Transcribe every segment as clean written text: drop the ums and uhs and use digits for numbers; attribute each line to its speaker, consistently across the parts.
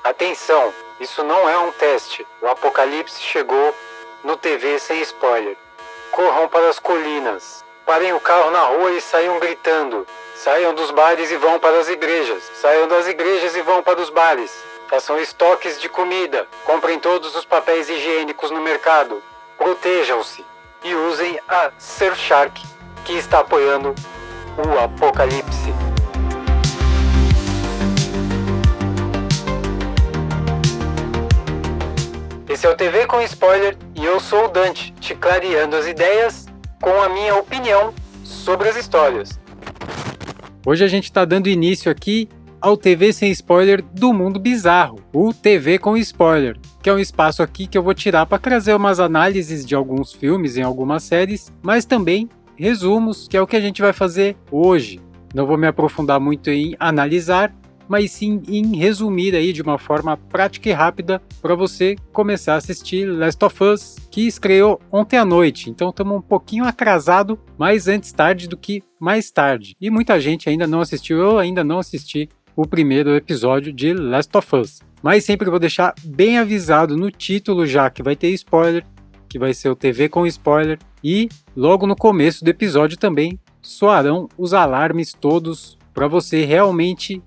Speaker 1: Atenção, isso não é um teste. O apocalipse chegou no TV sem spoiler. Corram para as colinas. Parem o carro na rua e saiam gritando. Saiam dos bares e vão para as igrejas. Saiam das igrejas e vão para os bares. Façam estoques de comida. Comprem todos os papéis higiênicos no mercado. Protejam-se. E usem a Surfshark, que está apoiando o apocalipse. Esse é o TV com Spoiler e eu sou o Dante, te clareando as ideias com a minha opinião sobre as histórias. Hoje a gente está dando início aqui ao TV sem spoiler do Mundo Bizarro, o TV com Spoiler, que é um espaço aqui que eu vou tirar para trazer umas análises de alguns filmes em algumas séries, mas também resumos, que é o que a gente vai fazer hoje. Não vou me aprofundar muito em analisar, mas sim em resumir aí de uma forma prática e rápida para você começar a assistir Last of Us, que estreou ontem à noite. Então estamos um pouquinho atrasado, mas antes tarde do que mais tarde. E muita gente ainda não assistiu, eu ainda não assisti o primeiro episódio de Last of Us. Mas sempre vou deixar bem avisado no título já que vai ter spoiler, que vai ser o TV com spoiler, e logo no começo do episódio também soarão os alarmes todos para você realmente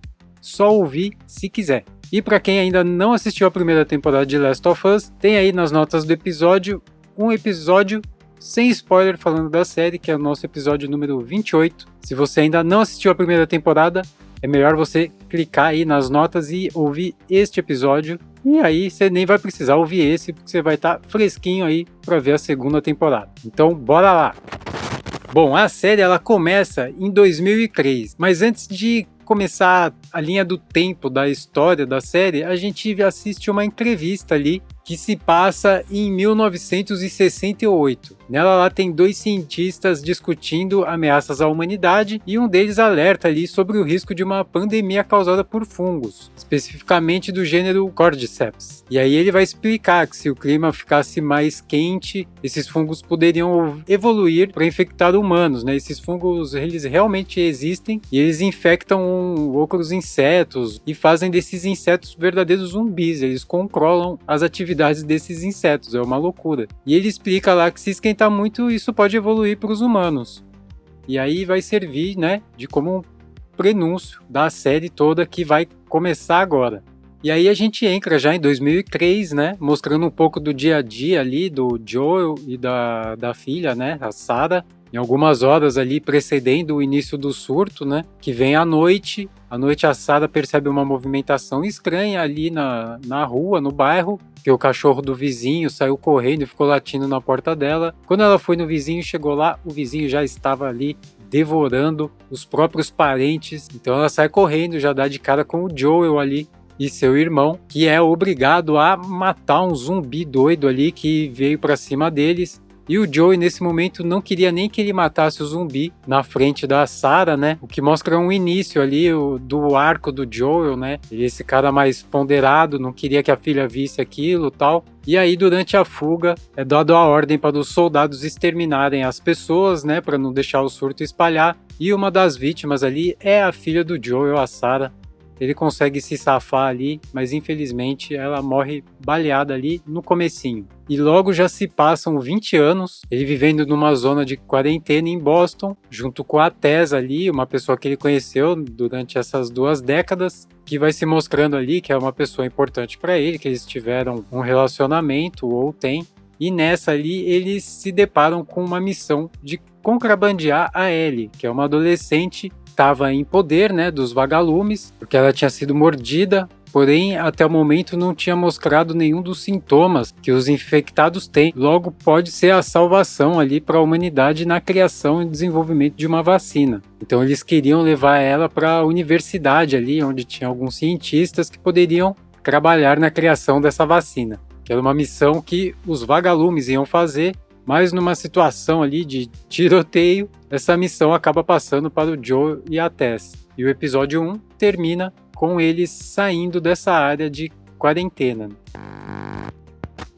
Speaker 1: só ouvir se quiser. E para quem ainda não assistiu a primeira temporada de Last of Us, tem aí nas notas do episódio um episódio sem spoiler falando da série, que é o nosso episódio número 28. Se você ainda não assistiu a primeira temporada, é melhor você clicar aí nas notas e ouvir este episódio. E aí você nem vai precisar ouvir esse, porque você vai estar fresquinho aí para ver a segunda temporada. Então bora lá! Bom, a série ela começa em 2003, mas antes de começar a linha do tempo da história da série, a gente assiste uma entrevista ali que se passa em 1968. Nela lá tem dois cientistas discutindo ameaças à humanidade e um deles alerta ali sobre o risco de uma pandemia causada por fungos, especificamente do gênero Cordyceps. E aí ele vai explicar que se o clima ficasse mais quente, esses fungos poderiam evoluir para infectar humanos, né? Esses fungos eles realmente existem e eles infectam outros insetos e fazem desses insetos verdadeiros zumbis. Eles controlam as atividades desses insetos, é uma loucura. E ele explica lá que se esquentar muito, isso pode evoluir para os humanos. E aí vai servir, né, de como um prenúncio da série toda que vai começar agora. E aí a gente entra já em 2003, né, mostrando um pouco do dia a dia ali do Joel e da filha, né, a Sarah. Em algumas horas ali precedendo o início do surto, né, que vem à noite. À noite a Sarah percebe uma movimentação estranha ali na rua, no bairro, que o cachorro do vizinho saiu correndo e ficou latindo na porta dela. Quando ela foi no vizinho e chegou lá, o vizinho já estava ali devorando os próprios parentes. Então ela sai correndo, já dá de cara com o Joel ali e seu irmão, que é obrigado a matar um zumbi doido ali que veio para cima deles. E o Joey nesse momento não queria nem que ele matasse o zumbi na frente da Sarah, né? O que mostra um início ali do arco do Joel, né? Esse cara mais ponderado, não queria que a filha visse aquilo e tal. E aí durante a fuga é dado a ordem para os soldados exterminarem as pessoas, né? Para não deixar o surto espalhar. E uma das vítimas ali é a filha do Joel, a Sarah. Ele consegue se safar ali, mas infelizmente ela morre baleada ali no comecinho. E logo já se passam 20 anos, ele vivendo numa zona de quarentena em Boston, junto com a Tess ali, uma pessoa que ele conheceu durante essas 2 décadas, que vai se mostrando ali que é uma pessoa importante para ele, que eles tiveram um relacionamento ou têm. E nessa ali eles se deparam com uma missão de contrabandear a Ellie, que é uma adolescente estava em poder, né, dos vagalumes, porque ela tinha sido mordida, porém até o momento não tinha mostrado nenhum dos sintomas que os infectados têm. Logo pode ser a salvação ali para a humanidade na criação e desenvolvimento de uma vacina. Então eles queriam levar ela para a universidade ali, onde tinha alguns cientistas que poderiam trabalhar na criação dessa vacina, que era uma missão que os vagalumes iam fazer. Mas numa situação ali de tiroteio, essa missão acaba passando para o Joel e a Tess. E o episódio 1 termina com eles saindo dessa área de quarentena.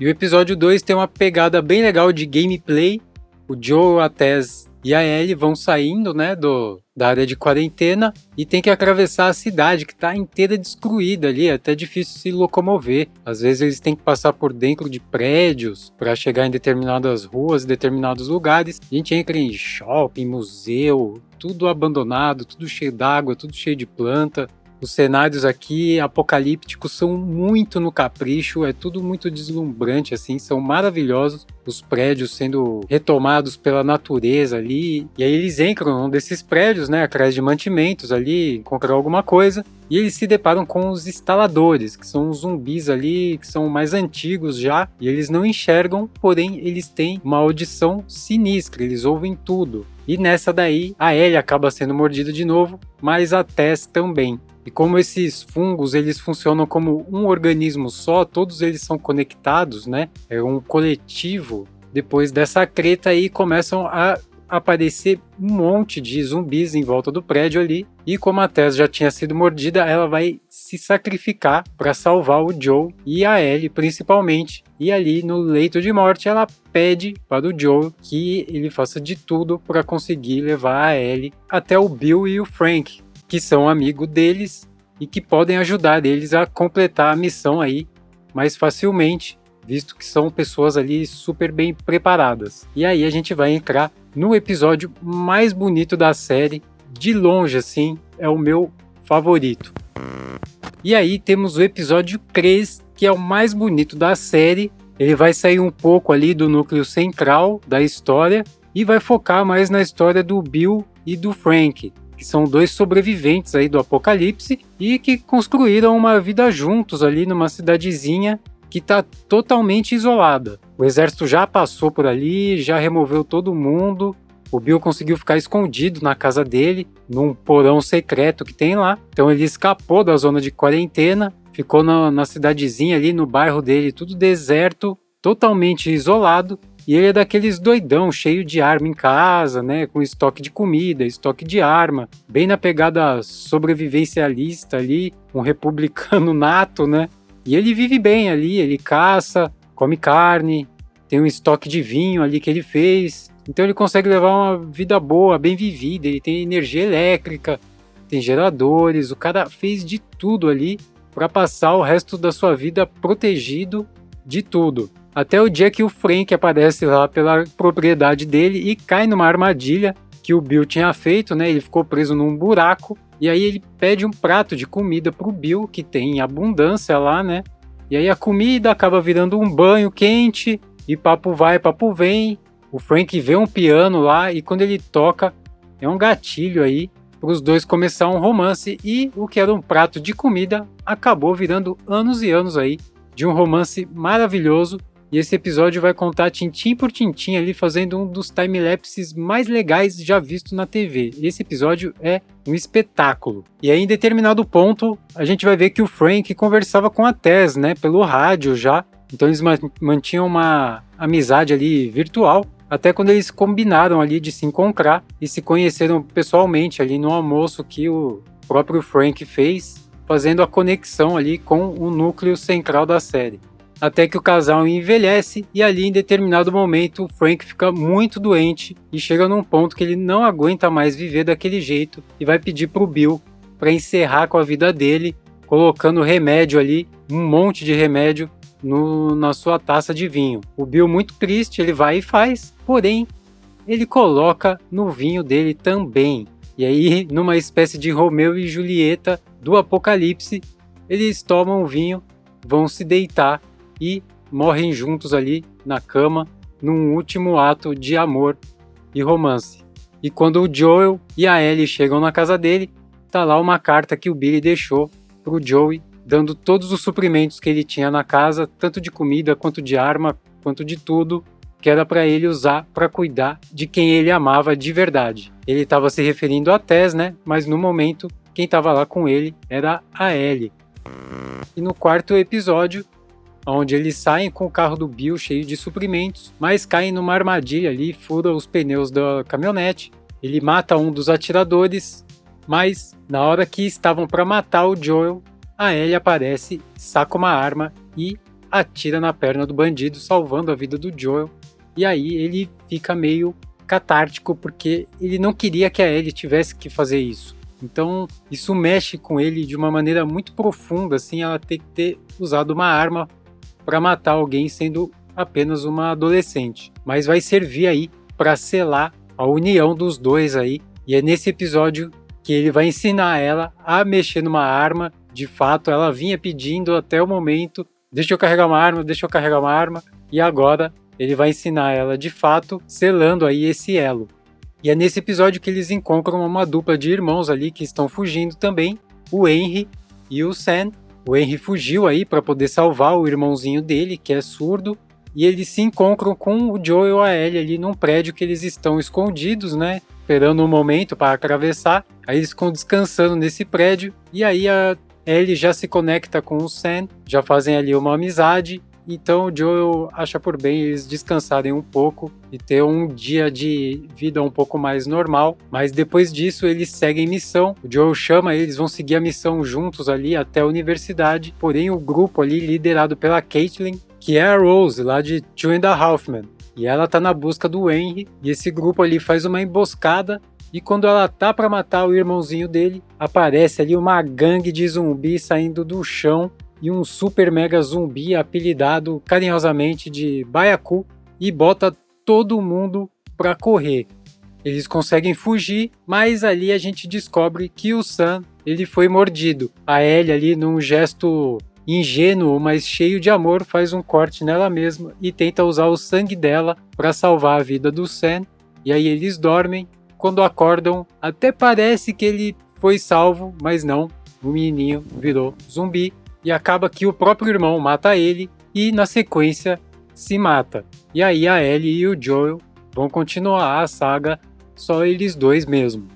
Speaker 1: E o episódio 2 tem uma pegada bem legal de gameplay. O Joel, a Tess e a Ellie vão saindo, né, da área de quarentena e tem que atravessar a cidade, que tá inteira destruída ali, é até difícil se locomover. Às vezes eles têm que passar por dentro de prédios para chegar em determinadas ruas, determinados lugares. A gente entra em shopping, museu, tudo abandonado, tudo cheio d'água, tudo cheio de planta. Os cenários aqui apocalípticos são muito no capricho, é tudo muito deslumbrante, assim, são maravilhosos. Os prédios sendo retomados pela natureza ali, e aí eles entram num desses prédios, né, atrás de mantimentos ali, encontram alguma coisa, e eles se deparam com os instaladores, que são os zumbis ali, que são mais antigos já, e eles não enxergam, porém eles têm uma audição sinistra, eles ouvem tudo. E nessa daí, a Ellie acaba sendo mordida de novo, mas a Tess também. E como esses fungos eles funcionam como um organismo só, todos eles são conectados, né? É um coletivo. Depois dessa treta aí começam a aparecer um monte de zumbis em volta do prédio ali. E como a Tess já tinha sido mordida, ela vai se sacrificar para salvar o Joe e a Ellie principalmente. E ali no leito de morte ela pede para o Joe que ele faça de tudo para conseguir levar a Ellie até o Bill e o Frank, que são amigos deles e que podem ajudar eles a completar a missão aí mais facilmente, visto que são pessoas ali super bem preparadas. E aí a gente vai entrar no episódio mais bonito da série, de longe assim, é o meu favorito. E aí temos o episódio 3, que é o mais bonito da série. Ele vai sair um pouco ali do núcleo central da história e vai focar mais na história do Bill e do Frank, que são dois sobreviventes aí do apocalipse e que construíram uma vida juntos ali numa cidadezinha que está totalmente isolada. O exército já passou por ali, já removeu todo mundo. O Bill conseguiu ficar escondido na casa dele, num porão secreto que tem lá. Então ele escapou da zona de quarentena, ficou na cidadezinha ali, no bairro dele, tudo deserto, totalmente isolado. E ele é daqueles doidão, cheio de arma em casa, né? Com estoque de comida, estoque de arma. Bem na pegada sobrevivencialista ali, um republicano nato, né? E ele vive bem ali, ele caça, come carne, tem um estoque de vinho ali que ele fez. Então ele consegue levar uma vida boa, bem vivida, ele tem energia elétrica, tem geradores, o cara fez de tudo ali para passar o resto da sua vida protegido de tudo. Até o dia que o Frank aparece lá pela propriedade dele e cai numa armadilha que o Bill tinha feito, né? Ele ficou preso num buraco e aí ele pede um prato de comida pro Bill, que tem abundância lá, né? E aí a comida acaba virando um banho quente e papo vai, papo vem. O Frank vê um piano lá e quando ele toca é um gatilho aí para os dois começar um romance e o que era um prato de comida acabou virando anos e anos aí de um romance maravilhoso. E esse episódio vai contar tintim por tintim ali, fazendo um dos timelapses mais legais já visto na TV. Esse episódio é um espetáculo. E aí, em determinado ponto, a gente vai ver que o Frank conversava com a Tess, né, pelo rádio já. Então eles mantinham uma amizade ali virtual, até quando eles combinaram ali de se encontrar e se conheceram pessoalmente ali no almoço que o próprio Frank fez, fazendo a conexão ali com o núcleo central da série. Até que o casal envelhece e ali em determinado momento o Frank fica muito doente e chega num ponto que ele não aguenta mais viver daquele jeito e vai pedir pro Bill para encerrar com a vida dele, colocando remédio ali, um monte de remédio na sua taça de vinho. O Bill, muito triste, ele vai e faz, porém ele coloca no vinho dele também. E aí, numa espécie de Romeu e Julieta do apocalipse, eles tomam o vinho, vão se deitar e morrem juntos ali na cama, num último ato de amor e romance. E quando o Joel e a Ellie chegam na casa dele, tá lá uma carta que o Billy deixou pro Joey, dando todos os suprimentos que ele tinha na casa, tanto de comida, quanto de arma, quanto de tudo, que era para ele usar para cuidar de quem ele amava de verdade. Ele estava se referindo a Tess, né? Mas no momento, quem estava lá com ele era a Ellie. E no quarto episódio, onde eles saem com o carro do Bill cheio de suprimentos, mas caem numa armadilha ali, fura os pneus da caminhonete. Ele mata um dos atiradores, mas na hora que estavam para matar o Joel, a Ellie aparece, saca uma arma e atira na perna do bandido, salvando a vida do Joel. E aí ele fica meio catártico, porque ele não queria que a Ellie tivesse que fazer isso. Então isso mexe com ele de uma maneira muito profunda, assim, ela ter que ter usado uma arma para matar alguém sendo apenas uma adolescente. Mas vai servir aí para selar a união dos dois aí. E é nesse episódio que ele vai ensinar ela a mexer numa arma. De fato, ela vinha pedindo até o momento, deixa eu carregar uma arma, e agora ele vai ensinar ela de fato, selando aí esse elo. E é nesse episódio que eles encontram uma dupla de irmãos ali que estão fugindo também, o Henry e o Sam. O Henry fugiu aí para poder salvar o irmãozinho dele, que é surdo, e eles se encontram com o Joel e a Ellie ali num prédio que eles estão escondidos, né? Esperando um momento para atravessar. Aí eles ficam descansando nesse prédio, e aí a Ellie já se conecta com o Sam, já fazem ali uma amizade. Então o Joel acha por bem eles descansarem um pouco e ter um dia de vida um pouco mais normal. Mas depois disso eles seguem missão. O Joel chama eles, vão seguir a missão juntos ali até a universidade. Porém o grupo ali liderado pela Caitlin, que é a Rose lá de Two and a Half Men. E ela tá na busca do Henry, e esse grupo ali faz uma emboscada, e quando ela tá para matar o irmãozinho dele, aparece ali uma gangue de zumbi saindo do chão, e um super mega zumbi apelidado carinhosamente de Baiacu, e bota todo mundo para correr. Eles conseguem fugir, mas ali a gente descobre que o Sam ele foi mordido. A Ellie ali num gesto ingênuo, mas cheio de amor, faz um corte nela mesma e tenta usar o sangue dela para salvar a vida do Sam. E aí eles dormem. Quando acordam, até parece que ele foi salvo, mas não. O menininho virou zumbi e acaba que o próprio irmão mata ele e na sequência se mata. E aí a Ellie e o Joel vão continuar a saga só eles dois mesmo.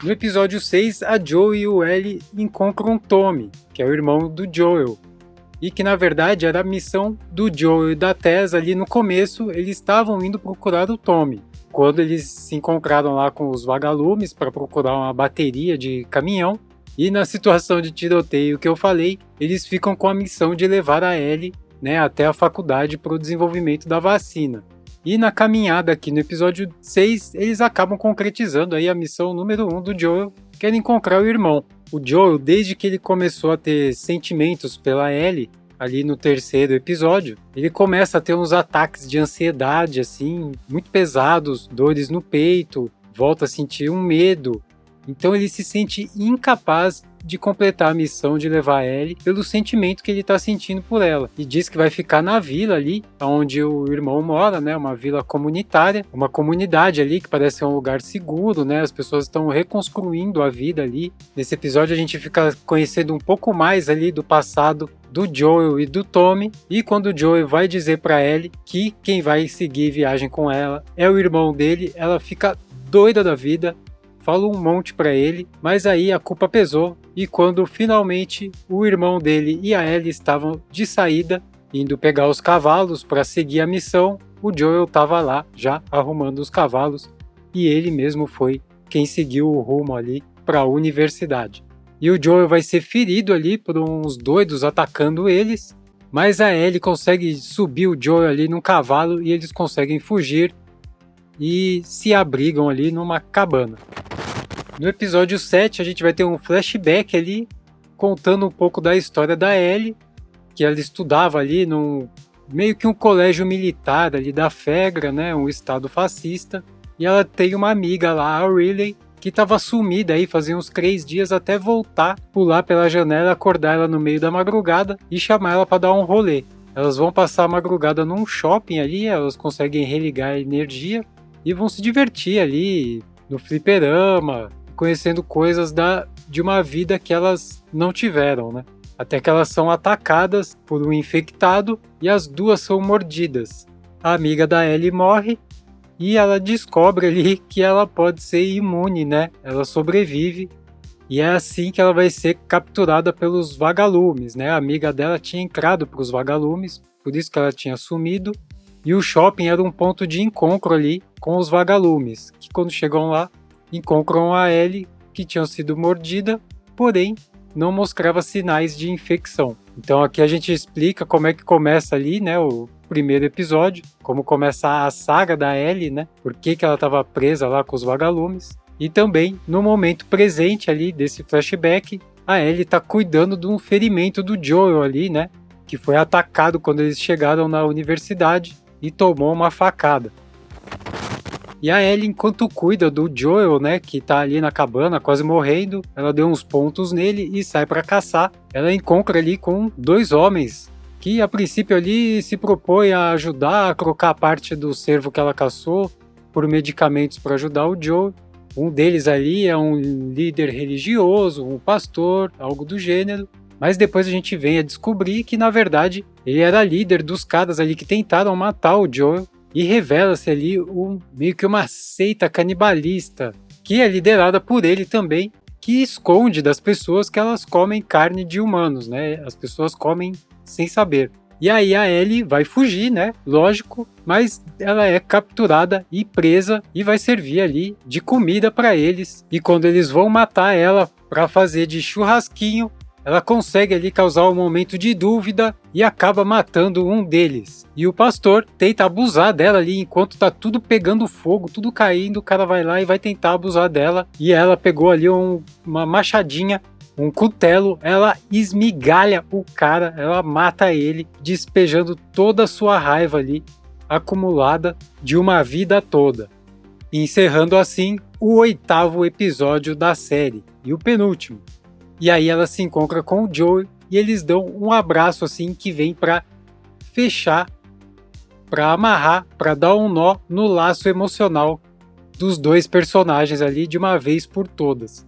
Speaker 1: No episódio 6, a Joe e o Ellie encontram Tommy, que é o irmão do Joel, e que na verdade era a missão do Joel e da Tess ali no começo, eles estavam indo procurar o Tommy. Quando eles se encontraram lá com os vagalumes para procurar uma bateria de caminhão, e na situação de tiroteio que eu falei, eles ficam com a missão de levar a Ellie, né, até a faculdade para o desenvolvimento da vacina. E na caminhada aqui no episódio 6, eles acabam concretizando aí a missão número 1 do Joel, que era encontrar o irmão. O Joel, desde que ele começou a ter sentimentos pela Ellie, ali no terceiro episódio, ele começa a ter uns ataques de ansiedade, assim, muito pesados, dores no peito, volta a sentir um medo. Então ele se sente incapaz de completar a missão de levar a Ellie pelo sentimento que ele está sentindo por ela. E diz que vai ficar na vila ali, onde o irmão mora, né? Uma vila comunitária, uma comunidade ali que parece um lugar seguro, né? As pessoas estão reconstruindo a vida ali. Nesse episódio a gente fica conhecendo um pouco mais ali do passado do Joel e do Tommy. E quando o Joel vai dizer para Ellie que quem vai seguir viagem com ela é o irmão dele, ela fica doida da vida. Fala um monte pra ele, mas aí a culpa pesou e quando finalmente o irmão dele e a Ellie estavam de saída, indo pegar os cavalos para seguir a missão, o Joel estava lá já arrumando os cavalos e ele mesmo foi quem seguiu o rumo ali para a universidade. E o Joel vai ser ferido ali por uns doidos atacando eles, mas a Ellie consegue subir o Joel ali num cavalo e eles conseguem fugir e se abrigam ali numa cabana. No episódio 7 a gente vai ter um flashback ali, contando um pouco da história da Ellie, que ela estudava ali num meio que um colégio militar ali da Fegra, né, um estado fascista, e ela tem uma amiga lá, a Riley, que estava sumida aí fazia uns 3 dias até voltar, pular pela janela, acordar ela no meio da madrugada e chamar ela para dar um rolê. Elas vão passar a madrugada num shopping ali, elas conseguem religar a energia e vão se divertir ali no fliperama, conhecendo coisas de uma vida que elas não tiveram, né? Até que elas são atacadas por um infectado e as duas são mordidas. A amiga da Ellie morre e ela descobre ali que ela pode ser imune, né? Ela sobrevive e é assim que ela vai ser capturada pelos vagalumes, né? A amiga dela tinha entrado para os vagalumes, por isso que ela tinha sumido. E o shopping era um ponto de encontro ali com os vagalumes, que quando chegam lá, encontram a Ellie, que tinha sido mordida, porém não mostrava sinais de infecção. Então aqui a gente explica como é que começa ali, né, primeiro episódio, como começa a saga da Ellie, né? Por que ela estava presa lá com os vagalumes. E também, no momento presente ali desse flashback, a Ellie tá cuidando de um ferimento do Joel ali, né? Que foi atacado quando eles chegaram na universidade e tomou uma facada. E a Ellie, enquanto cuida do Joel, né, que tá ali na cabana, quase morrendo, ela deu uns pontos nele e sai para caçar. Ela encontra ali com 2 homens, que a princípio ali se propõe a ajudar a trocar parte do cervo que ela caçou por medicamentos para ajudar o Joel. Um deles ali é um líder religioso, um pastor, algo do gênero. Mas depois a gente vem a descobrir que, na verdade, ele era líder dos caras ali que tentaram matar o Joel. E revela-se ali meio que uma seita canibalista, que é liderada por ele também, que esconde das pessoas que elas comem carne de humanos, né? As pessoas comem sem saber. E aí a Ellie vai fugir, né? Lógico, mas ela é capturada e presa e vai servir ali de comida para eles. E quando eles vão matar ela para fazer de churrasquinho, ela consegue ali causar um momento de dúvida e acaba matando um deles. E o pastor tenta abusar dela ali enquanto tá tudo pegando fogo, tudo caindo, o cara vai lá e vai tentar abusar dela. E ela pegou ali uma machadinha, um cutelo, ela esmigalha o cara, ela mata ele, despejando toda a sua raiva ali, acumulada de uma vida toda. Encerrando assim o 8º episódio da série, e o penúltimo. E aí ela se encontra com o Joel e eles dão um abraço assim que vem para fechar, para amarrar, para dar um nó no laço emocional dos 2 personagens ali de uma vez por todas.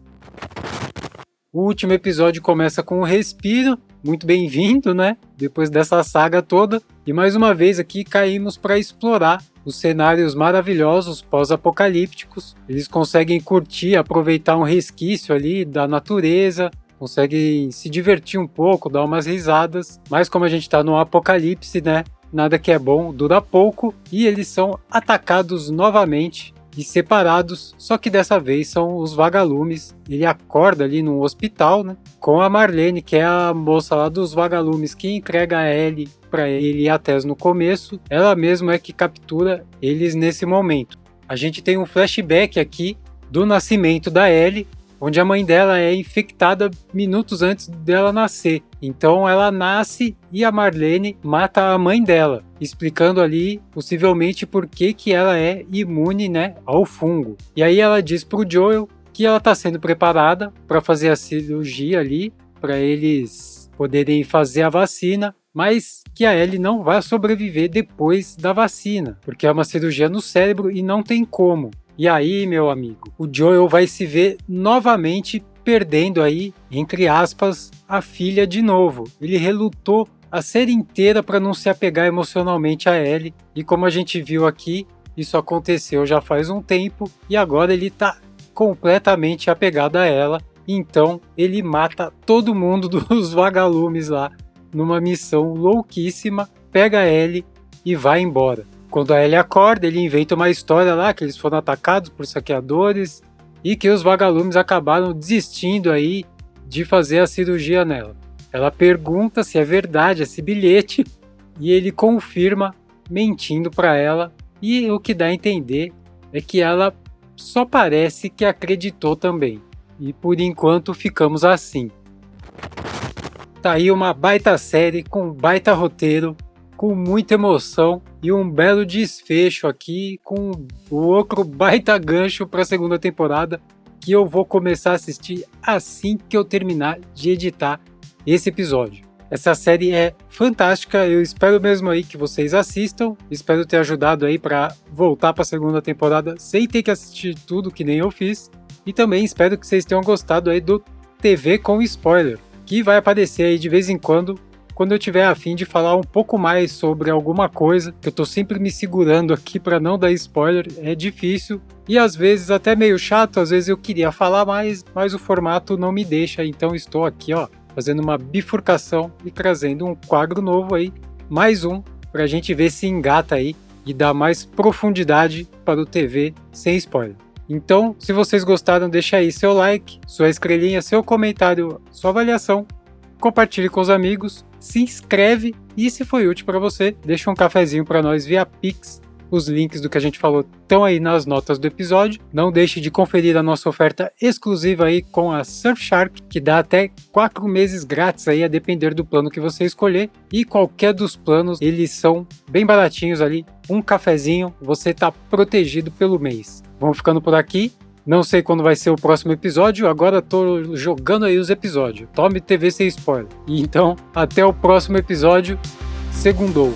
Speaker 1: O último episódio começa com um respiro, muito bem-vindo, né? Depois dessa saga toda. E mais uma vez aqui caímos para explorar os cenários maravilhosos pós-apocalípticos. Eles conseguem curtir, aproveitar um resquício ali da natureza, conseguem se divertir um pouco, dar umas risadas. Mas como a gente está no apocalipse, né? Nada que é bom dura pouco e eles são atacados novamente e separados, só que dessa vez são os vagalumes. Ele acorda ali num hospital, né, com a Marlene, que é a moça lá dos vagalumes que entrega a Ellie para ele e a Tess no começo. Ela mesma é que captura eles nesse momento. A gente tem um flashback aqui do nascimento da Ellie, onde a mãe dela é infectada minutos antes dela nascer. Então ela nasce e a Marlene mata a mãe dela, explicando ali possivelmente por que ela é imune, né, ao fungo. E aí ela diz pro Joel que ela está sendo preparada para fazer a cirurgia ali, para eles poderem fazer a vacina, mas que a Ellie não vai sobreviver depois da vacina, porque é uma cirurgia no cérebro e não tem como. E aí, meu amigo, o Joel vai se ver novamente perdendo aí, entre aspas, a filha de novo. Ele relutou a série inteira para não se apegar emocionalmente a Ellie. E como a gente viu aqui, isso aconteceu já faz um tempo e agora ele tá completamente apegado a ela. Então ele mata todo mundo dos vagalumes lá numa missão louquíssima, pega a Ellie e vai embora. Quando a Ellie acorda, ele inventa uma história lá que eles foram atacados por saqueadores e que os vagalumes acabaram desistindo aí de fazer a cirurgia nela. Ela pergunta se é verdade esse bilhete e ele confirma mentindo para ela, e o que dá a entender é que ela só parece que acreditou também. E por enquanto ficamos assim. Tá aí uma baita série com um baita roteiro, com muita emoção e um belo desfecho aqui, com o outro baita gancho para a segunda temporada, que eu vou começar a assistir assim que eu terminar de editar esse episódio. Essa série é fantástica, eu espero mesmo aí que vocês assistam, espero ter ajudado aí para voltar para a segunda temporada sem ter que assistir tudo que nem eu fiz, e também espero que vocês tenham gostado aí do TV com spoiler, que vai aparecer aí de vez em quando eu tiver a fim de falar um pouco mais sobre alguma coisa, que eu tô sempre me segurando aqui para não dar spoiler, é difícil e às vezes até meio chato, às vezes eu queria falar mais, mas o formato não me deixa, então estou aqui, ó, fazendo uma bifurcação e trazendo um quadro novo aí, mais um, pra gente ver se engata aí e dá mais profundidade para o TV sem spoiler. Então, se vocês gostaram, deixa aí seu like, sua estrelinha, seu comentário, sua avaliação, compartilhe com os amigos, se inscreve E se foi útil para você, deixa um cafezinho para nós via Pix. Os links do que a gente falou estão aí nas notas do episódio. Não deixe de conferir a nossa oferta exclusiva aí com a Surfshark, que dá até 4 meses grátis aí, a depender do plano que você escolher. E qualquer dos planos, eles são bem baratinhos ali. Um cafezinho, você está protegido pelo mês. Vamos ficando por aqui. Não sei quando vai ser o próximo episódio, agora tô jogando aí os episódios. Tome TV sem spoiler. E então, até o próximo episódio. Segundou.